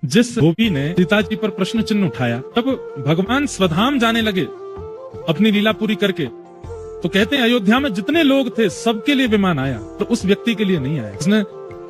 जिस गोपी ने सीता जी पर प्रश्न चिन्ह उठाया, तब भगवान स्वधाम जाने लगे अपनी लीला पूरी करके, तो कहते हैं अयोध्या में जितने लोग थे सबके लिए विमान आया, तो उस व्यक्ति के लिए नहीं आया। उसने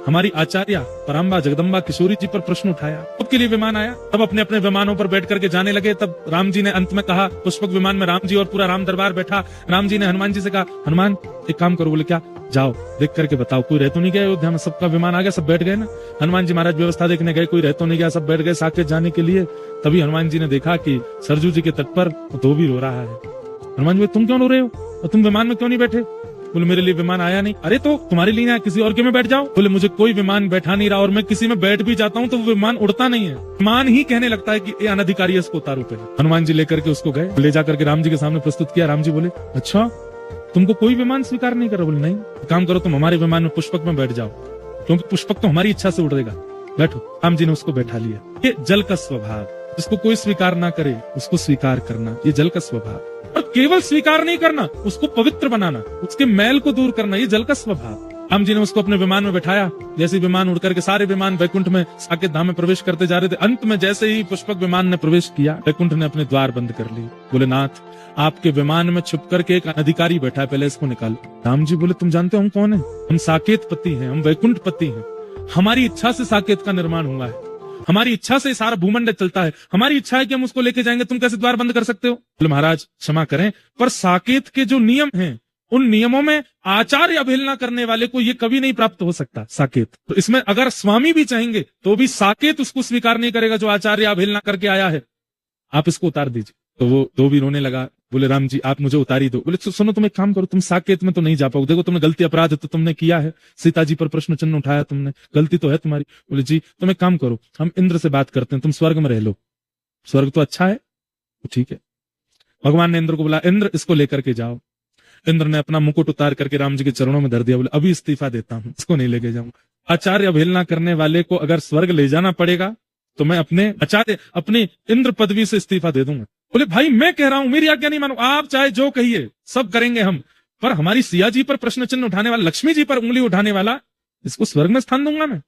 हमारी आचार्य पराम्बा जगदम्बा किशोरी जी पर प्रश्न उठाया, सबके लिए विमान आया। तब अपने अपने विमानों पर बैठ करके जाने लगे। तब राम जी ने अंत में कहा, पुष्पक विमान में राम जी और पूरा राम दरबार बैठा। राम जी ने हनुमान जी से कहा, हनुमान एक काम करो। बोले क्या? जाओ देख करके बताओ, कोई रह तो नहीं गया अयोध्या में? सबका विमान आ गया, सब बैठ गए ना। हनुमान जी महाराज व्यवस्था देखने गए, कोई रह तो नहीं गया, सब बैठ गए साकेत जाने के लिए। तभी हनुमान जी ने देखा कि सरजू जी के तट पर धोबी रो रहा है। हनुमान जी, तुम क्यों रो रहे हो और तुम विमान में क्यों नहीं बैठे? बोले मेरे लिए विमान आया नहीं। अरे तो तुम्हारे लिए आया, किसी और के में बैठ जाओ। बोले मुझे कोई विमान बैठा नहीं रहा, और मैं किसी में बैठ भी जाता हूँ तो वो विमान उड़ता नहीं है, विमान ही कहने लगता है कि ये अनधिकारी है, इसको उतारो पहले। हनुमान जी लेकर के उसको गए, ले जाकर के राम जी के सामने प्रस्तुत किया। राम जी बोले, अच्छा तुमको कोई विमान स्वीकार नहीं कर रहा? बोले नहीं। काम करो, तुम हमारे विमान में पुष्पक में बैठ जाओ, क्योंकि पुष्पक तो हमारी इच्छा से उड़ेगा, बैठो। राम जी ने उसको बैठा लिया। ये जल का स्वभाव, जिसको कोई स्वीकार ना करे उसको स्वीकार करना, ये जल का स्वभाव। और केवल स्वीकार नहीं करना, उसको पवित्र बनाना, उसके मैल को दूर करना, ये जल का स्वभाव। राम जी ने उसको अपने विमान में बैठाया। जैसे विमान उड़ करके सारे विमान वैकुंठ में साकेत धाम में प्रवेश करते जा रहे थे, अंत में जैसे ही पुष्पक विमान ने प्रवेश किया, वैकुंठ ने अपने द्वार बंद कर लिए। बोले नाथ, आपके विमान में छुप करके एक अधिकारी बैठा है, पहले इसको निकालो। राम जी बोले, तुम जानते हो हम कौन है? हम साकेत पति हैं, हम वैकुंठ पति हैं। हमारी इच्छा से साकेत का निर्माण हुआ है, हमारी इच्छा से सारा भूमंडल चलता है, हमारी इच्छा है कि हम उसको लेके जाएंगे, तुम कैसे द्वार बंद कर सकते हो? बोले महाराज क्षमा करें, पर साकेत के जो नियम हैं, उन नियमों में आचार्य अवहेलना करने वाले को ये कभी नहीं प्राप्त हो सकता साकेत। तो इसमें अगर स्वामी भी चाहेंगे तो भी साकेत उसको स्वीकार नहीं करेगा जो आचार्य अवहेलना करके आया है, आप इसको उतार दीजिए। तो वो दो भी रोने लगा। बोले राम जी आप मुझे उतारी दो। बोले सुनो, तुम एक काम करो, तुम साकेत में तो नहीं जा पाओगे, देखो तुमने गलती, अपराध तो तुमने किया है, सीता जी पर प्रश्न चिन्ह उठाया तुमने, गलती तो है तुम्हारी। बोले जी तुम एक काम करो, हम इंद्र से बात करते हैं, तुम स्वर्ग में रह लो, स्वर्ग तो अच्छा है। तो ठीक है। भगवान ने इंद्र को बोला, इंद्र इसको लेकर के जाओ। इंद्र ने अपना मुकुट उतार करके राम जी के चरणों में धर दिया। बोले अभी इस्तीफा देता हूं, इसको नहीं लेके जाऊंगा। आचार्य अवहेलना करने वाले को अगर स्वर्ग ले जाना पड़ेगा तो मैं अपने आचार्य, अपनी इंद्र पदवी से इस्तीफा दे दूंगा। बोले भाई मैं कह रहा हूं, मेरी आज्ञा नहीं मानो, आप चाहे जो कहिए सब करेंगे हम, पर हमारी सिया जी पर प्रश्न चिन्ह उठाने वाला, लक्ष्मी जी पर उंगली उठाने वाला, इसको स्वर्ग में स्थान दूंगा मैं।